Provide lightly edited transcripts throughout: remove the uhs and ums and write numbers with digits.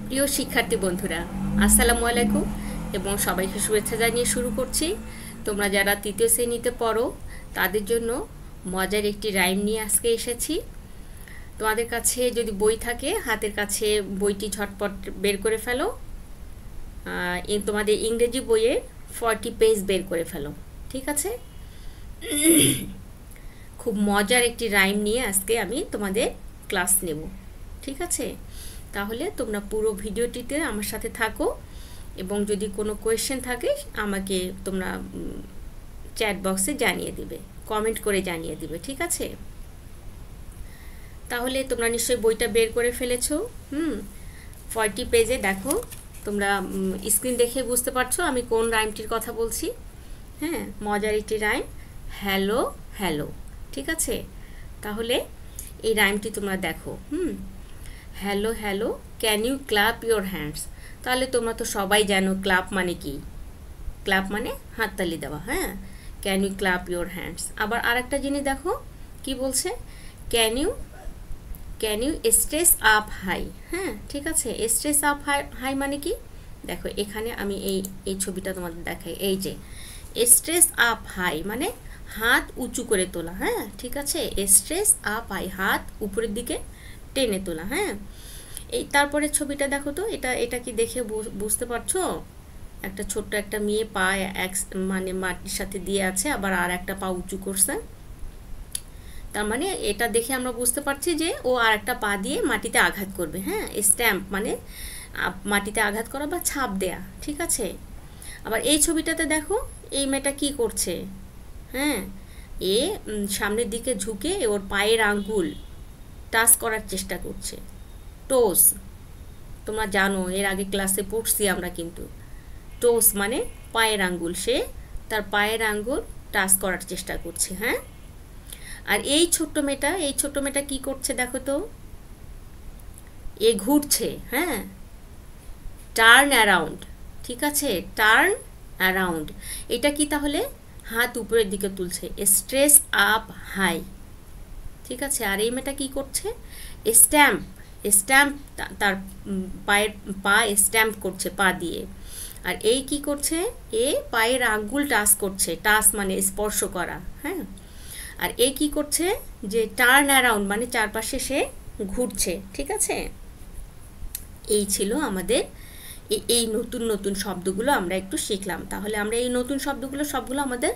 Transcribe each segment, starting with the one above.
প্রিয় শিক্ষার্থী বন্ধুরা, আসসালামু আলাইকুম এবং সবাইকে শুভেচ্ছা জানিয়ে শুরু করছি। তোমরা যারা তৃতীয় শ্রেণীতে পড়ো তাদের জন্য মজার একটি রাইম নিয়ে আজকে এসেছি। তোমাদের কাছে যদি বই থাকে, হাতের কাছে বইটি ঝটপট বের করে ফেলো। তোমাদের ইংরেজি বইয়ের 40 পেজ বের করে ফেলো, ঠিক আছে? খুব মজার একটি রাইম নিয়ে আজকে আমি তোমাদের ক্লাস নেব, ঠিক আছে? তাহলে তোমরা পুরো ভিডিওটিতে আমার সাথে থাকো এবং যদি কোনো কোয়েশ্চেন থাকে আমাকে তোমরা চ্যাট বক্সে জানিয়ে দিবে, কমেন্ট করে জানিয়ে দিবে, ঠিক আছে? তাহলে তোমরা নিশ্চয়ই বইটা বের করে ফেলেছো। 40 পেজে দেখো, তোমরা স্ক্রিন দেখে বুঝতে পারছো আমি কোন রাইমটির কথা বলছি। হ্যাঁ, মজার একটি রাইম, হ্যালো হ্যালো, ঠিক আছে? তাহলে এই রাইমটি তোমরা দেখো। Hello hello, can you clap your hands. তাহলে তোমরা তো সবাই জানো ক্লাপ মানে কি। ক্লাপ মানে হাততালি দেওয়া। হ্যাঁ, can you clap your hands. আবার আরেকটা জিনিস দেখো কি বলছে, can you stretch up high. হ্যাঁ, ঠিক আছে, স্ট্রেস আপ হাই মানে কি? দেখো এখানে আমি এই ছবিটা তোমাদের দেখাই। এই যে স্ট্রেস আপ হাই মানে হাত উঁচু করে তোলা। হ্যাঁ, ঠিক আছে, স্ট্রেস আপ হাই, হাত উপরের দিকে টেনে তোলা। হ্যাঁ, এই তারপরে ছবিটা দেখো তো, এটা কি দেখে বুঝতে পারছো? একটা ছোট্ট একটা মেয়ে পা মানে মাটির সাথে দিয়ে আছে, আবার আর একটা পা উঁচু করছে। তার মানে এটা দেখে আমরা বুঝতে পারছি যে ও আর একটা পা দিয়ে মাটিতে আঘাত করবে। হ্যাঁ, স্ট্যাম্প মানে মাটিতে আঘাত করা বা ছাপ দেয়া, ঠিক আছে? আবার এই ছবিটাতে দেখো এই মেয়েটা কি করছে। হ্যাঁ, এ সামনের দিকে ঝুঁকে ওর পায়ের আঙ্গুল টাচ করার চেষ্টা করছে। টোস, তোমরা জানো এর আগে ক্লাসে পড়ছি আমরা কিন্তু। টোস মানে পায়ের আঙ্গুল, সে তার পায়ের আঙ্গুল টাচ করার চেষ্টা করছে। হ্যাঁ, আর এই ছোট্ট মেয়েটা কি করছে দেখো তো, এ ঘুরছে। হ্যাঁ, টার্ন অ্যারাউন্ড, ঠিক আছে, টার্ন অ্যারাউন্ড। এটা কি তাহলে? হাত উপরের দিকে তুলছে, স্ট্রেস আপ হাই, ঠিক আছে। আর এই মেয়েটা কি করছে? স্ট্যাম্প স্ট্যাম্প তার পায়ের পা স্ট্যাম্প করছে পা দিয়ে। আর এই কি করছে? এ পায়ের আঙ্গুল টাচ করছে, টাচ মানে স্পর্শ করা। হ্যাঁ, আর এই কি করছে? যে টার্ন অ্যারাউন্ড মানে চারপাশে সে ঘুরছে, ঠিক আছে। এই ছিল আমাদের এই নতুন নতুন শব্দগুলো আমরা একটু শিখলাম। তাহলে আমরা এই নতুন শব্দগুলো সবগুলো আমাদের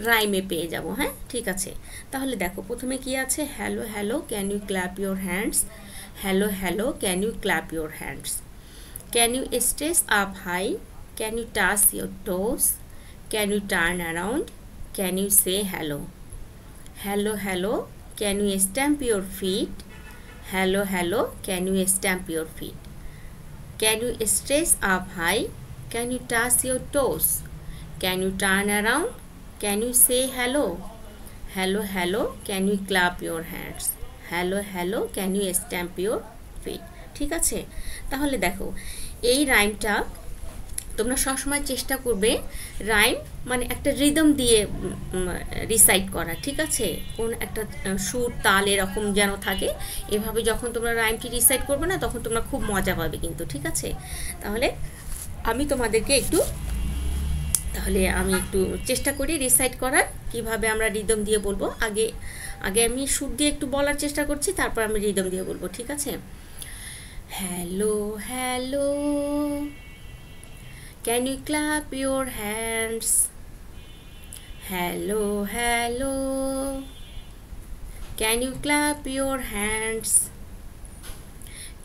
রাইমে পেয়ে যাব। হ্যাঁ, ঠিক আছে। তাহলে দেখো প্রথমে কি আছে, hello hello, can you clap your hands. Hello hello, can you clap your hands. Can you stretch up high, can you touch your toes, can you turn around, can you say hello. Hello hello, can you stamp your feet. Hello hello, can you stamp your feet. Can you stretch up high? Can you touch your toes? Can you turn around? Can you say hello? Hello, hello, can you clap your hands? Hello, hello, can you stamp your feet? ঠিক আছে? তাহলে দেখো এই রাইমটা তোমরা সবসময় চেষ্টা করবে rhyme মানে একটা রিদম দিয়ে রিসাইট করা, ঠিক আছে। কোন একটা সুর তাল এরকম যেন থাকে। এভাবে যখন তোমরা রাইমটি রিসাইট করবে না, তখন তোমরা খুব মজা পাবে কিন্তু, ঠিক আছে। তাহলে আমি তোমাদেরকে একটু চেষ্টা করি রিসাইট করার, কিভাবে আমরা রিদম দিয়ে বলবো। আগে আমি সুর দিয়ে একটু বলার চেষ্টা করছি, তারপর আমি রিদম দিয়ে বলবো, ঠিক আছে। Hello hello, can you clap your hands? Hello, hello, can you clap your hands?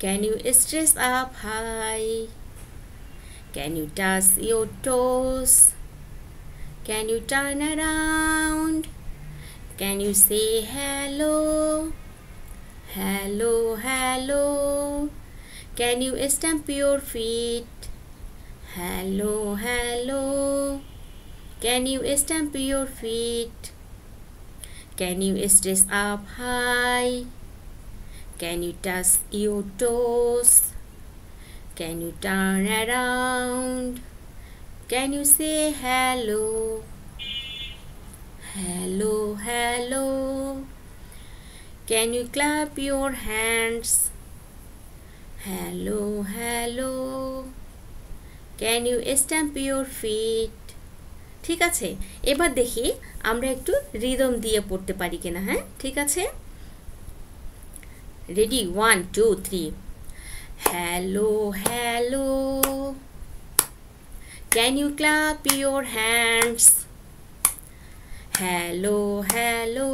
Can you stretch up high? Can you touch your toes? Can you turn around? Can you say hello? Hello, hello, can you stamp your feet? Hello, hello, can you stamp your feet? Can you stretch up high? Can you touch your toes? Can you turn around? Can you say hello? Hello, hello, can you clap your hands? hello hello, can you stamp your feet? ঠিক আছে, এবার দেখি আমরা একটু rhythm দিয়ে পড়তে পারি কিনা। হ্যাঁ, ঠিক আছে, ready, 1 2 3, hello hello, can you clap your hands? Hello hello,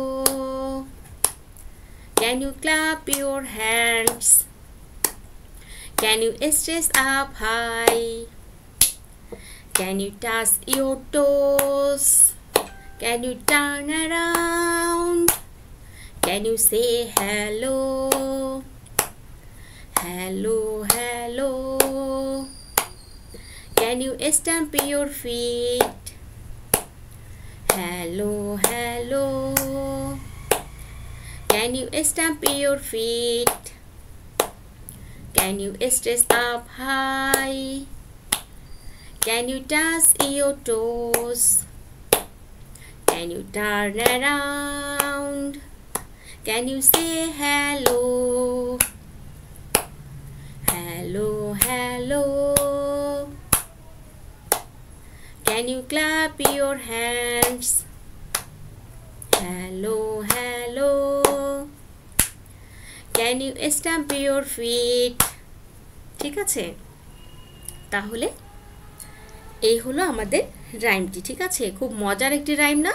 can you clap your hands? Can you stretch up high? Can you touch your toes? Can you turn around? Can you say hello? Hello hello, can you stamp your feet? Hello hello, can you stamp your feet? Can you stretch up high? Can you touch your toes? Can you turn around? Can you say hello? Hello hello, can you clap your hands? Hello hello, can you stamp your feet? ঠিক আছে, তাহলে এই হলো আমাদের রাইমটি। ঠিক আছে, খুব মজার একটি রাইম না?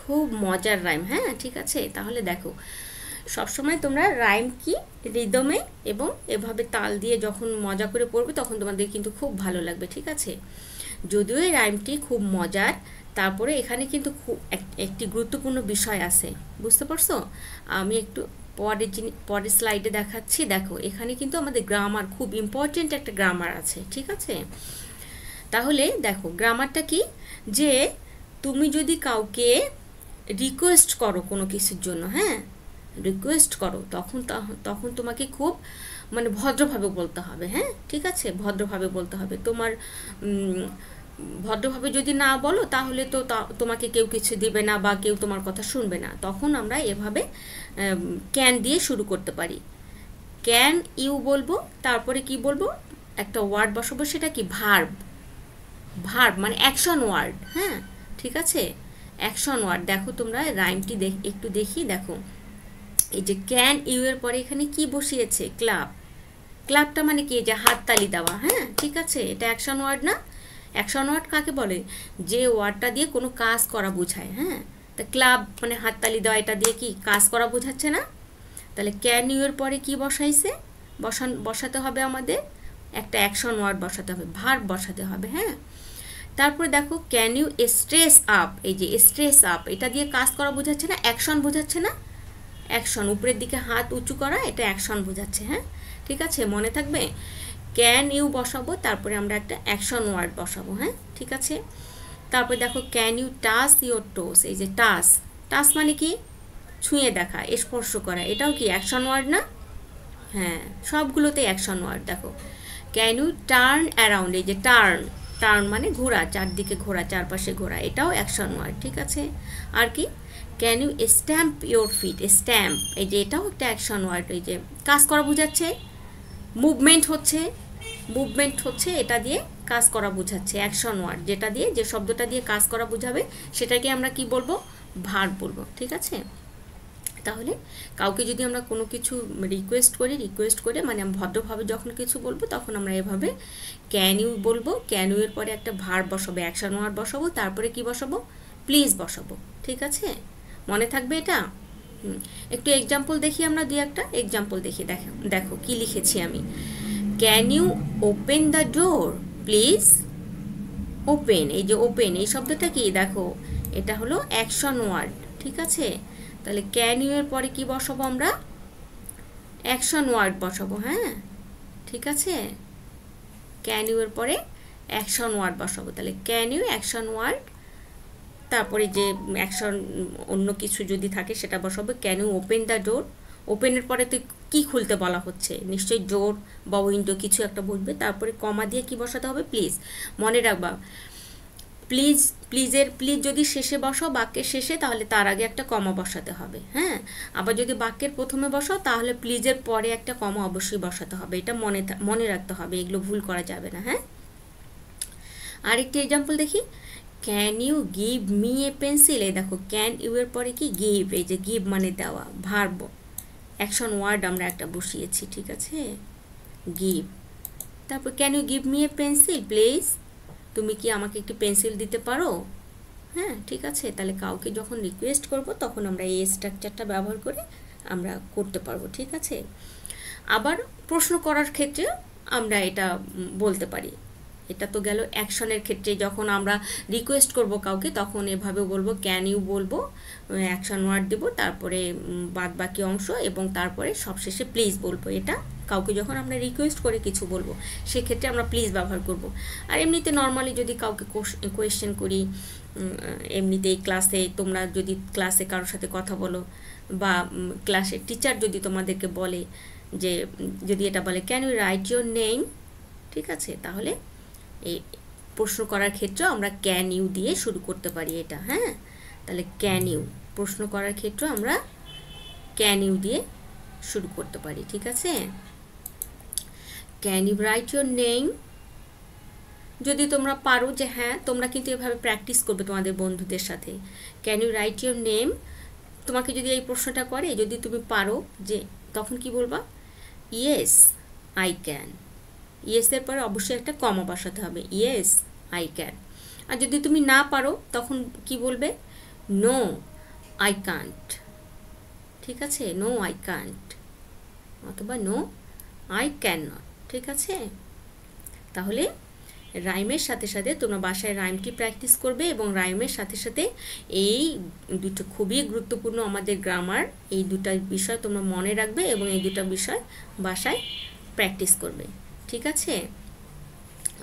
খুব মজার রাইম। হ্যাঁ, ঠিক আছে, তাহলে দেখো সবসময় তোমরা রাইম কি রিদমে এবং এভাবে তাল দিয়ে যখন মজা করে পড়বে তখন তোমাদের কিন্তু খুব ভালো লাগবে। ঠিক আছে, যদিও এই রাইমটি খুব মজার, তারপরে এখানে কিন্তু খুব একটি গুরুত্বপূর্ণ বিষয় আছে, বুঝতে পারছো? আমি একটু পরের স্লাইডে দেখাচ্ছি। দেখো এখানে কিন্তু আমাদের গ্রামার, খুব ইম্পর্টেন্ট একটা গ্রামার আছে। ঠিক আছে, তাহলে দেখো গ্রামারটা কি, যে তুমি যদি কাউকে রিকোয়েস্ট করো কোনো কিছুর জন্য, হ্যাঁ রিকোয়েস্ট করো, তখন তোমাকে খুব মানে ভদ্রভাবে বলতে হবে। হ্যাঁ, ঠিক আছে, ভদ্রভাবে বলতে হবে। তোমার ভদ্রভাবে যদি না বলো তাহলে তো তোমাকে কেউ কিছু দেবে না বা কেউ তোমার কথা শুনবে না। তখন আমরা এভাবে ক্যান দিয়ে শুরু করতে পারি। ক্যান ইউ বলবো, তারপরে কি বলবো, একটা ওয়ার্ড বসাবো, সেটা কি ভার্ব। ভার্ব মানে অ্যাকশন ওয়ার্ড। হ্যাঁ, ঠিক আছে, অ্যাকশন ওয়ার্ড। দেখো তোমরা রাইমটি একটু দেখি। দেখো এই যে ক্যান ইউ এর পরে এখানে কি বসিয়েছে, ক্লাব। ক্লাবটা মানে কি, যে হাততালি দেওয়া। হ্যাঁ, ঠিক আছে, এটা অ্যাকশন ওয়ার্ড না? অ্যাকশন ওয়ার্ড কাকে বলে, যে ওয়ার্ডটা দিয়ে কোনো কাজ করা বোঝায়। হ্যাঁ, তা ক্লাব মানে হাততালি দেওয়া, এটা দিয়ে কি কাজ করা বোঝাচ্ছে না? তাহলে ক্যান ইউ এর পরে কি বসাইছে, বসাতে হবে আমাদের একটা অ্যাকশন ওয়ার্ড বসাতে হবে, ভার্ব বসাতে হবে। হ্যাঁ, তারপরে দেখো ক্যান ইউ স্ট্রেস আপ, এই যে স্ট্রেস আপ, এটা দিয়ে কাজ করা বোঝাচ্ছে না, অ্যাকশন বোঝাচ্ছে না? অ্যাকশন, উপরের দিকে হাত উঁচু করা, এটা অ্যাকশন বোঝাচ্ছে। হ্যাঁ, ঠিক আছে, মনে থাকবে। ক্যান ইউ বসাবো, তারপরে আমরা একটা অ্যাকশন ওয়ার্ড বসাবো। হ্যাঁ, ঠিক আছে, তারপরে দেখো ক্যান ইউ টাচ ইউর টোস, এই যে টাচ, টাচ মানে কি, ছুঁয়ে দেখা, স্পর্শ করা, এটাও কি অ্যাকশন ওয়ার্ড না? হ্যাঁ, সবগুলোতে অ্যাকশন ওয়ার্ড। দেখো ক্যান ইউ টার্ন অ্যারাউন্ড, এই যে টার্ন, টার্ন মানে ঘোরা, চারদিকে ঘোরা, চারপাশে ঘোরা, এটাও অ্যাকশন ওয়ার্ড। ঠিক আছে, আর কি can you stamp your feet, stamp, এই যে এটাও একটা অ্যাকশন ওয়ার্ড, এই যে কাজ করা বোঝাচ্ছে, মুভমেন্ট হচ্ছে, মুভমেন্ট হচ্ছে, এটা দিয়ে কাজ করা বোঝাচ্ছে, অ্যাকশন ওয়ার্ড, যেটা দিয়ে, যে শব্দটা দিয়ে কাজ করা বোঝাবে সেটাকে আমরা কি বলবো, ভার্ব বলবো। ঠিক আছে, তাহলে কাউকে যদি আমরা কোনো কিছু রিকোয়েস্ট করে মানে ভদ্রভাবে যখন কিছু বলবো তখন আমরা এভাবে ক্যান ইউ বলবো, ক্যান ইউ এর পরে একটা ভার্ব বসাবো, অ্যাকশন ওয়ার্ড বসাবো, তারপরে কি বসাবো, প্লিজ বসাবো। ঠিক আছে, মনে থাকবে এটা? একটু এক্সাম্পল দেখি, আমরা দুই একটা এক্সাম্পল দেখি। দেখো দেখো কি লিখেছি আমি, can you open the door please. Open, এই যে ওপেন, এই শব্দটা কি, দেখো এটা হলো অ্যাকশন ওয়ার্ড। ঠিক আছে, তাহলে ক্যান ইউ এর পরে কি বসাবো আমরা, অ্যাকশন ওয়ার্ড বসাবো। হ্যাঁ, ঠিক আছে, ক্যান ইউ এর পরে অ্যাকশন ওয়ার্ড বসাবো। তাহলে ক্যান ইউ অ্যাকশন ওয়ার্ড, তারপরে যে অ্যাকশন অন্য কিছু যদি থাকে সেটা বসাবো। Can you open the door, ওপেনের পরে তো কি খুলতে বলা হচ্ছে, নিশ্চয়ই ডোর বা উইন্ডো কিছু একটা বলবে, তারপরে কমা দিয়ে কি বসাতে হবে, প্লিজ। মনে রাখবা প্লিজ প্লিজ যদি শেষে বসাও বাক্যের শেষে, তাহলে তার আগে একটা কমা বসাতে হবে। হ্যাঁ, আবার যদি বাক্যের প্রথমে বসাও তাহলে প্লিজের পরে একটা কমা অবশ্যই বসাতে হবে। এটা মনে রাখতে হবে, এগুলো ভুল করা যাবে না। হ্যাঁ, আরেকটি এক্সাম্পল দেখি। Can you give me a pencil. এই দেখো ক্যান ইউ এর পরে কি গিভ, এই যে গিভ মানে দেওয়া, ভার্ব অ্যাকশন ওয়ার্ড আমরা একটা বসিয়েছি, ঠিক আছে, গিভ। তারপর can you give me a pencil please, তুমি কি আমাকে একটি পেন্সিল দিতে পারো। হ্যাঁ, ঠিক আছে, তাহলে কাউকে যখন রিকোয়েস্ট করব তখন আমরা এই স্ট্রাকচারটা ব্যবহার করে আমরা করতে পারবো, ঠিক আছে। আবার প্রশ্ন করার ক্ষেত্রে আমরা এটা বলতে পারি। এটা তো গেল অ্যাকশনের ক্ষেত্রে, যখন আমরা রিকোয়েস্ট করব কাউকে তখন এভাবে বলবো, ক্যান ইউ বলবো, অ্যাকশন ওয়ার্ড দেবো, তারপরে বাদ বাকি অংশ, এবং তারপরে সবশেষে প্লিজ বলবো। এটা কাউকে যখন আমরা রিকোয়েস্ট করে কিছু বলবো সেক্ষেত্রে আমরা প্লিজ ব্যবহার করব। আর এমনিতে নর্মালি যদি কাউকে কোয়েশ্চেন করি, এমনিতেই ক্লাসে, তোমরা যদি ক্লাসে কারোর সাথে কথা বলো, বা ক্লাসের টিচার যদি তোমাদেরকে বলে যে, যদি এটা বলে can you write your name, ঠিক আছে, তাহলে এই প্রশ্ন করার ক্ষেত্রে আমরা ক্যান ইউ দিয়ে শুরু করতে পারি এটা। হ্যাঁ, তাহলে ক্যান ইউ, প্রশ্ন করার ক্ষেত্রে আমরা ক্যান ইউ দিয়ে শুরু করতে পারি, ঠিক আছে। Can you write your name, যদি তোমরা পারো, যে হ্যাঁ তোমরা কিন্তু এভাবে প্র্যাকটিস করবে তোমাদের বন্ধুদের সাথে। Can you write your name, তোমাকে যদি এই প্রশ্নটা করে, যদি তুমি পারো, যে তখন কি বলবা, ইয়েস আই ক্যান। ইয়েসের পরে অবশ্যই একটা কমা বসাতে হবে, ইয়েস আই ক্যান। আর যদি তুমি না পারো তখন কি বলবে, নো আই কান্ট, ঠিক আছে, নো আই কান্ট, অথবা নো আই ক্যান নট, ঠিক আছে। তাহলে রাইমের সাথে সাথে তোমরা বাসায় রাইমটি প্র্যাকটিস করবে, এবং রাইমের সাথে সাথে এই দুটো খুবই গুরুত্বপূর্ণ আমাদের গ্রামার, এই দুটা বিষয় তোমরা মনে রাখবে এবং এই দুটো বিষয় বাসায় প্র্যাকটিস করবে, ঠিক আছে।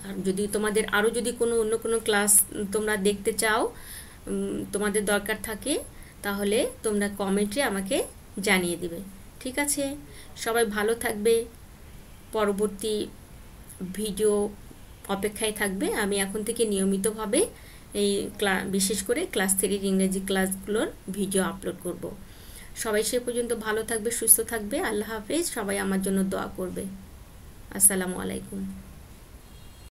আর যদি তোমাদের আরও যদি অন্য কোনো ক্লাস তোমরা দেখতে চাও, তোমাদের দরকার থাকে, তাহলে তোমরা কমেন্টে আমাকে জানিয়ে দিবে, ঠিক আছে। সবাই ভালো থাকবে, পরবর্তী ভিডিও অপেক্ষায় থাকবে। আমি এখন থেকে নিয়মিতভাবে এই বিশেষ করে ক্লাস 3 ইংরেজি ক্লাসগুলোর ভিডিও আপলোড করব। সবাই সে পর্যন্ত ভালো থাকবে, সুস্থ থাকবে। আল্লাহ হাফেজ। সবাই আমার জন্য দোয়া করবে। আসসালামু আলাইকুম।